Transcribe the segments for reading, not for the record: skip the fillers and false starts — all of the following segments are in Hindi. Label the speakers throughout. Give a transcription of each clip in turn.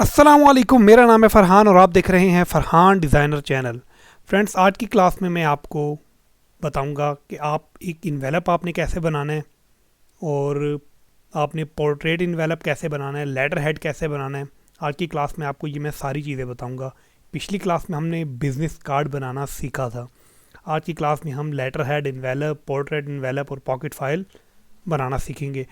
Speaker 1: अस्सलाम वालेकुम, मेरा नाम है फ़रहान और आप देख रहे हैं फ़रहान डिज़ाइनर चैनल। फ्रेंड्स, आज की क्लास में मैं आपको बताऊंगा कि आप एक इन्वेलप आपने कैसे बनाना है और आपने पोर्ट्रेट इन्वेलप कैसे बनाना है, लेटर हेड कैसे बनाना है। आज की क्लास में आपको ये मैं सारी चीज़ें बताऊंगा। पिछली क्लास में हमने बिज़नेस कार्ड बनाना सीखा था। आज की क्लास में हम letter head envelope, portrait envelope और पॉकेट फ़ाइल बनाना सीखेंगे।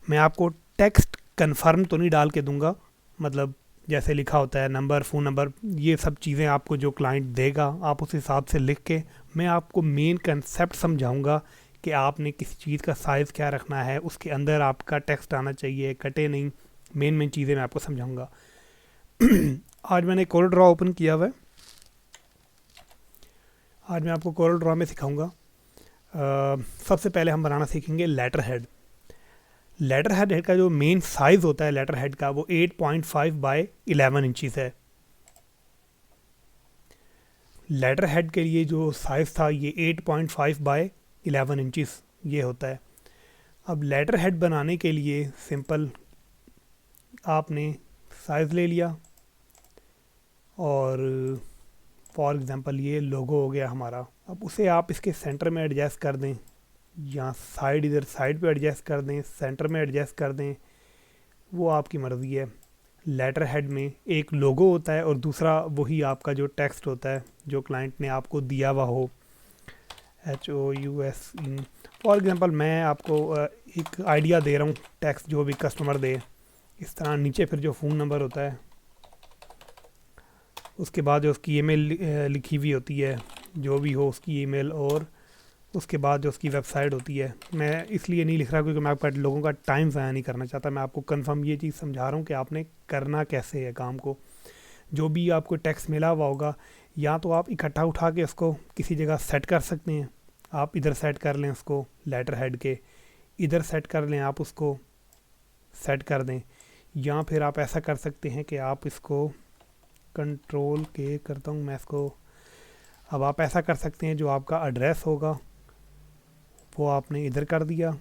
Speaker 1: मैं आपको टेक्स्ट कन्फर्म तो नहीं डाल के दूंगा, मतलब जैसे लिखा होता है नंबर, फ़ोन नंबर, ये सब चीज़ें आपको जो क्लाइंट देगा आप उस हिसाब से लिख के मैं आपको मेन कंसेप्ट समझाऊंगा कि आपने किसी चीज़ का साइज़ क्या रखना है, उसके अंदर आपका टेक्स्ट आना चाहिए, कटे नहीं। मेन मेन चीज़ें मैं आपको समझाऊंगा। आज मैंने कोरल ड्रॉ ओपन किया हुआ है। आज मैं आपको कोरल ड्रॉ में सिखाऊंगा। सबसे पहले हम बनाना सीखेंगे लेटर हेड। लेटर हेड का जो मेन साइज़ होता है लेटर हेड का, वो 8.5 बाय 11 इंचज़ है। लेटर हेड के लिए जो साइज़ था ये 8.5 बाय 11 इंचज़ ये होता है। अब लेटर हेड बनाने के लिए सिंपल आपने साइज़ ले लिया और फॉर एग्ज़ाम्पल ये लोगो हो गया हमारा। अब उसे आप इसके सेंटर में एडजस्ट कर दें, या साइड, इधर साइड पे एडजस्ट कर दें, सेंटर में एडजस्ट कर दें, वो आपकी मर्ज़ी है। लेटर हेड में एक लोगो होता है और दूसरा वही आपका जो टेक्स्ट होता है जो क्लाइंट ने आपको दिया हुआ हो, HOUSE। फॉर एग्ज़ाम्पल मैं आपको एक आइडिया दे रहा हूँ, टेक्स्ट जो भी कस्टमर दे इस तरह। नीचे फिर जो फ़ोन नंबर होता है, उसके बाद जो उसकी ईमेल लिखी हुई होती है, जो भी हो उसकी ईमेल, और उसके बाद जो उसकी वेबसाइट होती है। मैं इसलिए नहीं लिख रहा क्योंकि मैं आपका लोगों का टाइम ज़ाया नहीं करना चाहता। मैं आपको कंफर्म ये चीज़ समझा रहा हूँ कि आपने करना कैसे है काम को। जो भी आपको टेक्स्ट मिला हुआ होगा, या तो आप इकट्ठा उठा के उसको किसी जगह सेट कर सकते हैं। आप इधर सेट कर लें उसको, लेटर हेड के इधर सेट कर लें, आप उसको सेट कर दें। या फिर आप ऐसा कर सकते हैं कि आप इसको कंट्रोल के करता हूँ मैं इसको। अब आप ऐसा कर सकते हैं, जो आपका एड्रेस होगा वो आपने इधर कर दिया,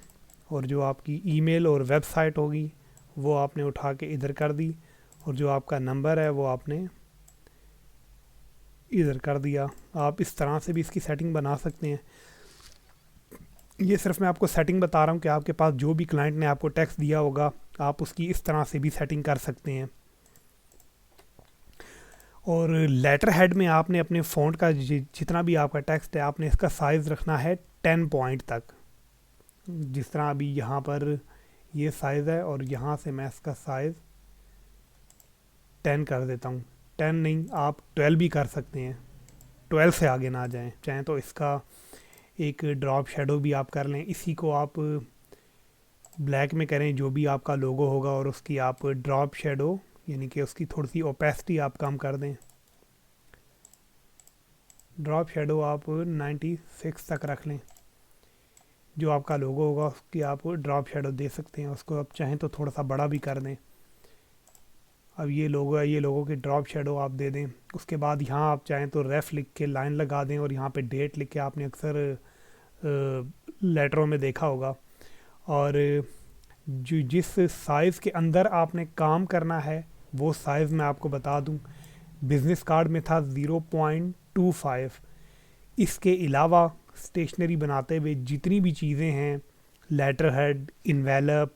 Speaker 1: और जो आपकी ईमेल और वेबसाइट होगी वो आपने उठा के इधर कर दी, और जो आपका नंबर है वो आपने इधर कर दिया। आप इस तरह से भी इसकी सेटिंग बना सकते हैं। ये सिर्फ मैं आपको सेटिंग बता रहा हूँ कि आपके पास जो भी क्लाइंट ने आपको टेक्स्ट दिया होगा आप उसकी इस तरह से भी सेटिंग कर सकते हैं। और लेटर हेड में आपने अपने फ़ॉन्ट का जितना भी आपका टेक्स्ट है, आपने इसका साइज़ रखना है 10 पॉइंट तक। जिस तरह अभी यहाँ पर ये साइज़ है, और यहाँ से मैं इसका साइज़ 10 कर देता हूँ। 10 नहीं, आप 12 भी कर सकते हैं, 12 से आगे ना जाएं। चाहें तो इसका एक ड्रॉप शेडो भी आप कर लें। इसी को आप ब्लैक में करें, जो भी आपका लोगो होगा, और उसकी आप ड्रॉप शेडो यानी कि उसकी थोड़ी सी ओपेसिटी आप कम कर दें। ड्रॉप शेडो आप 96 तक रख लें। जो आपका लोगो होगा उसकी आप ड्रॉप शेडो दे सकते हैं। उसको आप चाहें तो थोड़ा सा बड़ा भी कर दें। अब ये लोगो है, ये लोगो की ड्रॉप शेडो आप दे दें। उसके बाद यहाँ आप चाहें तो रेफ लिख के लाइन लगा दें, और यहाँ पे डेट लिख के, आपने अक्सर लेटरों में देखा होगा। और जो जिस साइज़ के अंदर आपने काम करना है वो साइज़ मैं आपको बता दूं, बिज़नेस कार्ड में था 0.25। इसके अलावा स्टेशनरी बनाते हुए जितनी भी चीज़ें हैं, letter head, envelope,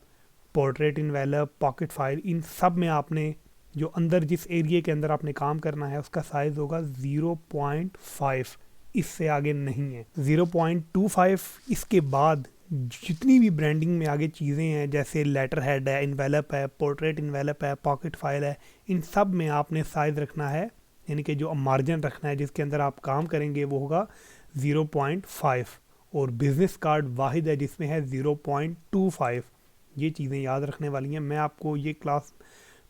Speaker 1: portrait envelope, pocket file, इन सब में आपने जो अंदर जिस एरिया के अंदर आपने काम करना है उसका साइज़ होगा 0.5। इससे आगे नहीं है 0.25। इसके बाद जितनी भी ब्रांडिंग में आगे चीज़ें हैं, जैसे लेटर हेड है, इन्वेलप है, पोर्ट्रेट इन्वेलप है, पॉकेट फाइल है, इन सब में आपने साइज़ रखना है, यानी कि जो मार्जिन रखना है जिसके अंदर आप काम करेंगे वो होगा 0.5। और बिज़नेस कार्ड वाहिद है जिसमें है 0.25। ये चीज़ें याद रखने वाली हैं। मैं आपको ये क्लास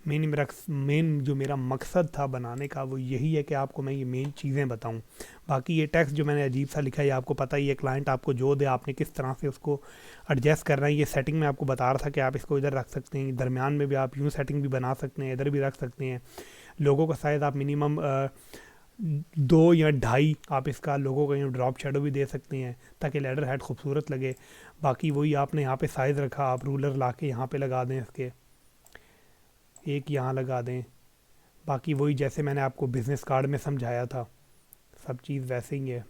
Speaker 1: मेन जो मेरा मकसद था बनाने का वो यही है कि आपको मैं ये मेन चीज़ें बताऊं। बाकी ये टेक्स्ट जो मैंने अजीब सा लिखा है, ये आपको पता ही है, क्लाइंट आपको जो दे आपने किस तरह से उसको एडजस्ट करना है। ये सेटिंग में आपको बता रहा था कि आप इसको इधर रख सकते हैं, दरमियान में भी आप यूँ सेटिंग भी बना सकते हैं, इधर भी रख सकते हैं। लोगों का साइज़ आप मिनिमम 2 या 2.5 आप इसका लोगों का ड्रॉप शेडो भी दे सकते हैं ताकि लेटर हेड खूबसूरत लगे। बाकी वही आपने यहाँ पे साइज़ रखा, आप रूलर ला के यहाँ पे लगा दें, इसके एक यहाँ लगा दें, बाकी वही जैसे मैंने आपको बिज़नेस कार्ड में समझाया था, सब चीज़ वैसे ही है।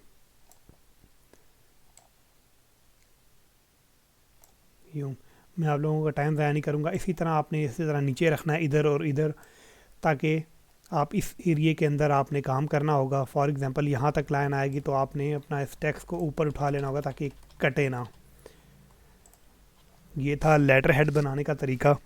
Speaker 1: यूँ मैं आप लोगों का टाइम ज़ाया नहीं करूँगा। इसी तरह आपने इसी तरह नीचे रखना है इधर और इधर, ताकि आप इस एरिए के अंदर आपने काम करना होगा। फॉर एग्ज़ाम्पल यहाँ तक लाइन आएगी तो आपने अपना इस टेक्स्ट को ऊपर उठा लेना होगा ताकि कटे ना। ये था लेटर हेड बनाने का तरीका।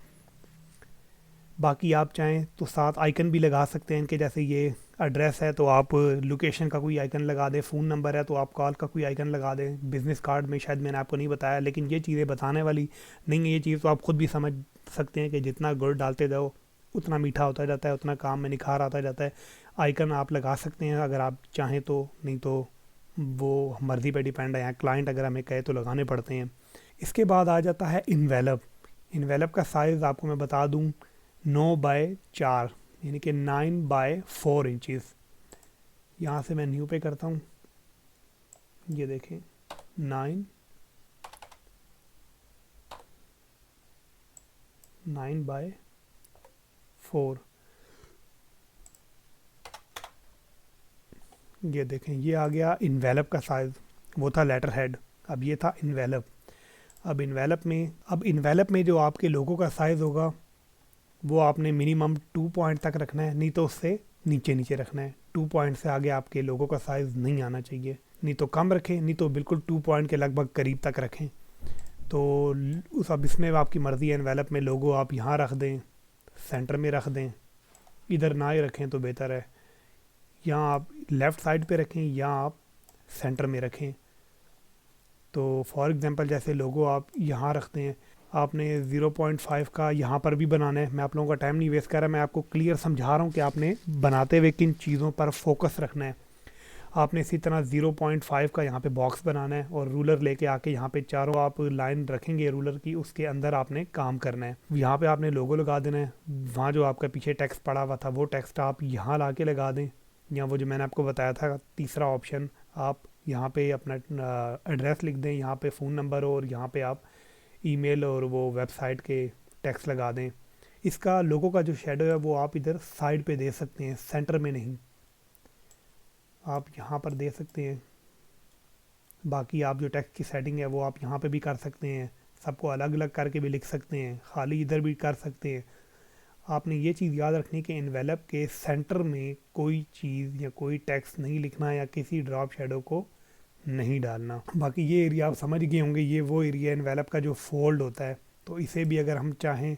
Speaker 1: बाकी आप चाहें तो साथ आइकन भी लगा सकते हैं इनके, जैसे ये एड्रेस है तो आप लोकेशन का कोई आइकन लगा दें, फ़ोन नंबर है तो आप कॉल का कोई आइकन लगा दें। बिज़नेस कार्ड में शायद मैंने आपको नहीं बताया, लेकिन ये चीज़ें बताने वाली नहीं है। ये चीज़ तो आप खुद भी समझ सकते हैं कि जितना गुड़ डालते जाओ उतना मीठा होता जाता है, उतना काम में निखार आता जाता है। आइकन आप लगा सकते हैं अगर आप चाहें तो, नहीं तो वो मर्ज़ी पे डिपेंड है। यहाँ क्लाइंट अगर हमें कहे तो लगाने पड़ते हैं। इसके बाद आ जाता है इन्वेलप। इन्वेलप का साइज़ आपको मैं बता दूँ, 9 बाय 4, यानी कि 9 बाय 4 इंचज़। यहाँ से मैं न्यू पे करता हूँ, ये देखें 9 बाय 4। ये देखें ये आ गया इन्वेलप का साइज़। वो था लेटर हेड, अब ये था इन्वेलप। अब इन्वेलप में जो आपके लोगों का साइज़ होगा वो आपने मिनिमम 2 पॉइंट तक रखना है, नहीं तो उससे नीचे नीचे रखना है। 2 पॉइंट से आगे आपके लोगों का साइज़ नहीं आना चाहिए। नहीं तो कम रखें, नहीं तो बिल्कुल 2 पॉइंट के लगभग करीब तक रखें। तो उस अब इसमें अब आपकी मर्ज़ी है। एनवेलप में लोगो आप यहाँ रख दें, सेंटर में रख दें, इधर ना ही रखें तो बेहतर है। यहाँ आप लेफ़्ट साइड पे रखें या आप सेंटर में रखें। तो फॉर एग्ज़ाम्पल जैसे लोगो आप यहाँ रखते हैं, आपने 0.5 का यहाँ पर भी बनाना है। मैं आप लोगों का टाइम नहीं वेस्ट कर रहा, मैं आपको क्लियर समझा रहा हूँ कि आपने बनाते हुए किन चीज़ों पर फोकस रखना है। आपने इसी तरह 0.5 का यहाँ पे बॉक्स बनाना है और रूलर लेके आके यहाँ पे चारों आप लाइन रखेंगे रूलर की, उसके अंदर आपने काम करना है। यहाँ पे आपने लोगो लगा देना है। वहाँ जो आपका पीछे टेक्स्ट पड़ा हुआ था वो टेक्स्ट आप यहाँ ला के लगा दें, या वो जो मैंने आपको बताया था तीसरा ऑप्शन, आप यहाँ पे अपना एड्रेस लिख दें, यहाँ पे फ़ोन नंबर और यहाँ पे आप ईमेल और वो वेबसाइट के टेक्स्ट लगा दें। इसका लोगो का जो शेडो है वो आप इधर साइड पे दे सकते हैं, सेंटर में नहीं, आप यहाँ पर दे सकते हैं। बाकी आप जो टेक्स्ट की सेटिंग है वो आप यहाँ पे भी कर सकते हैं, सबको अलग अलग करके भी लिख सकते हैं, खाली इधर भी कर सकते हैं। आपने ये चीज़ याद रखनी कि इन्वेलप के सेंटर में कोई चीज़ या कोई टेक्स्ट नहीं लिखना या किसी ड्रॉप शेडो को नहीं डालना। बाकी ये एरिया आप समझ गए होंगे, ये वो एरिया इन्वेलप का जो फोल्ड होता है। तो इसे भी अगर हम चाहें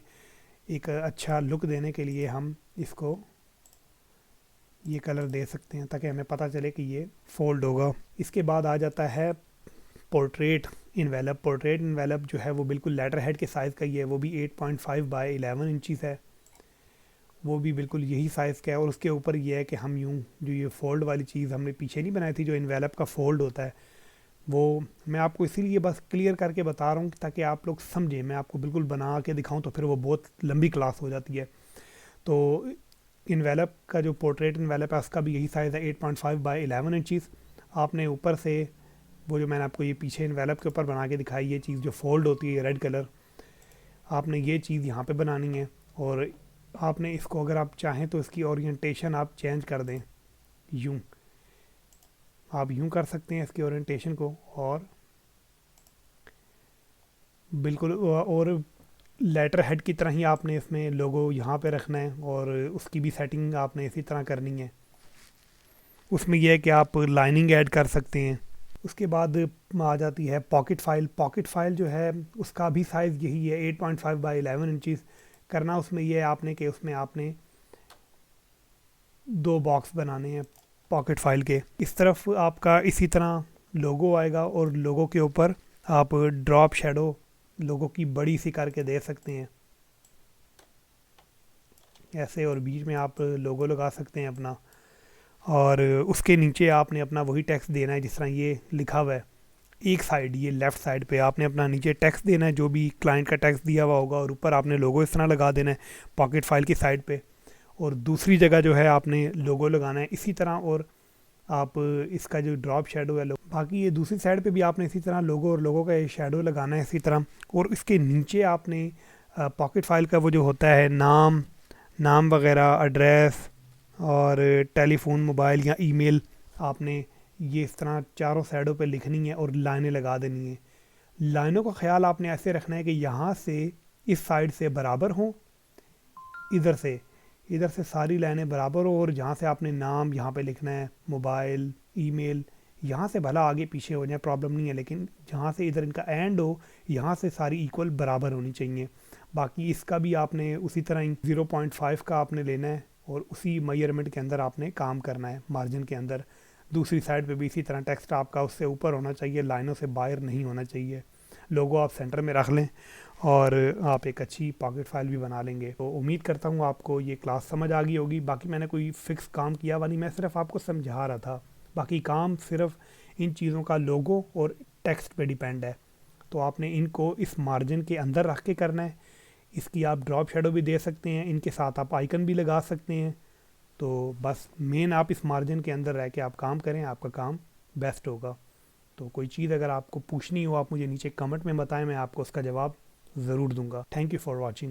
Speaker 1: एक अच्छा लुक देने के लिए हम इसको ये कलर दे सकते हैं ताकि हमें पता चले कि ये फोल्ड होगा। इसके बाद आ जाता है पोर्ट्रेट इन्वेलप। पोर्ट्रेट इन्वेलप जो है वो बिल्कुल लेटर हेड के साइज़ का ही है, वो भी 8.5 बाय 11 इंचज़ है। वो भी बिल्कुल यही साइज़ का है। और उसके ऊपर ये है कि हम यूँ जो ये फ़ोल्ड वाली चीज़ हमने पीछे नहीं बनाई थी, जो इन्वेलप का फ़ोल्ड होता है, वो मैं आपको इसीलिए बस क्लियर करके बता रहा हूँ ताकि आप लोग समझें। मैं आपको बिल्कुल बना के दिखाऊँ तो फिर वो बहुत लंबी क्लास हो जाती है। तो इन्वेलप का जो पोर्ट्रेट इन्वेलप है उसका भी यही साइज़ है, 8.5 बाय 11 इंचज़। आपने ऊपर से वो जो मैंने आपको ये पीछे इन्वेलप के ऊपर बना के दिखाई, ये चीज़ जो फोल्ड होती है रेड कलर, आपने ये चीज़ यहाँ पे बनानी है। और आपने इसको अगर आप चाहें तो इसकी ओरिएंटेशन आप चेंज कर दें, यूँ आप यूँ कर सकते हैं इसकी ओरिएंटेशन को, और बिल्कुल और लेटर हेड की तरह ही आपने इसमें लोगो यहाँ पे रखना है और उसकी भी सेटिंग आपने इसी तरह करनी है। उसमें यह है कि आप लाइनिंग ऐड कर सकते हैं। उसके बाद आ जाती है पॉकेट फ़ाइल। पॉकेट फ़ाइल जो है उसका भी साइज़ यही है, 8.5 बाय 11 इंचज़। करना उसमें यह है आपने कि उसमें आपने 2 बॉक्स बनाने हैं पॉकेट फ़ाइल के। इस तरफ आपका इसी तरह लोगो आएगा और लोगो के ऊपर आप ड्रॉप शेडो लोगों की बड़ी सी करके दे सकते हैं ऐसे, और बीच में आप लोगो लगा सकते हैं अपना। और उसके नीचे आपने अपना वही टेक्स्ट देना है जिस तरह ये लिखा हुआ है। एक साइड ये लेफ़्ट साइड पे आपने अपना नीचे टेक्स्ट देना है जो भी क्लाइंट का टेक्स्ट दिया हुआ होगा, और ऊपर आपने लोगो इस तरह लगा देना है पॉकेट फाइल की साइड पे। और दूसरी जगह जो है आपने लोगो लगाना है इसी तरह। और आप इसका जो ड्रॉप शेडो है बाकी ये दूसरी साइड पे भी आपने इसी तरह लोगो और लोगो का ये शेडो लगाना है इसी तरह। और इसके नीचे आपने पॉकेट फाइल का वो जो होता है नाम वगैरह, एड्रेस, और टेलीफोन, मोबाइल या ईमेल आपने ये इस तरह चारों साइडों पे लिखनी है और लाइनें लगा देनी है। लाइनों का ख्याल आपने ऐसे रखना है कि यहाँ से इस साइड से बराबर हों, इधर से सारी लाइनें बराबर हो, और जहाँ से आपने नाम यहाँ पे लिखना है, मोबाइल, ईमेल, यहाँ से भला आगे पीछे हो जाए प्रॉब्लम नहीं है, लेकिन जहाँ से इधर इनका एंड हो यहाँ से सारी इक्वल बराबर होनी चाहिए। बाकी इसका भी आपने उसी तरह ही 0.5 का आपने लेना है और उसी मेजरमेंट के अंदर आपने काम करना है मार्जिन के अंदर। दूसरी साइड पे भी इसी तरह टेक्स्ट आपका उससे ऊपर होना चाहिए, लाइनों से बाहर नहीं होना चाहिए। लोगो आप सेंटर में रख लें और आप एक अच्छी पॉकेट फाइल भी बना लेंगे। तो उम्मीद करता हूँ आपको ये क्लास समझ आ गई होगी। बाकी मैंने कोई फ़िक्स काम किया हुआ नहीं, मैं सिर्फ आपको समझा रहा था। बाकी काम सिर्फ इन चीज़ों का लोगो और टेक्स्ट पे डिपेंड है। तो आपने इनको इस मार्जिन के अंदर रख के करना है। इसकी आप ड्रॉप शेडो भी दे सकते हैं, इनके साथ आप आइकन भी लगा सकते हैं। तो बस मेन आप इस मार्जिन के अंदर रह के आप काम करें, आपका काम बेस्ट होगा। तो कोई चीज़ अगर आपको पूछनी हो आप मुझे नीचे कमेंट में बताएं, मैं आपको उसका जवाब ज़रूर दूंगा। Thank you for watching.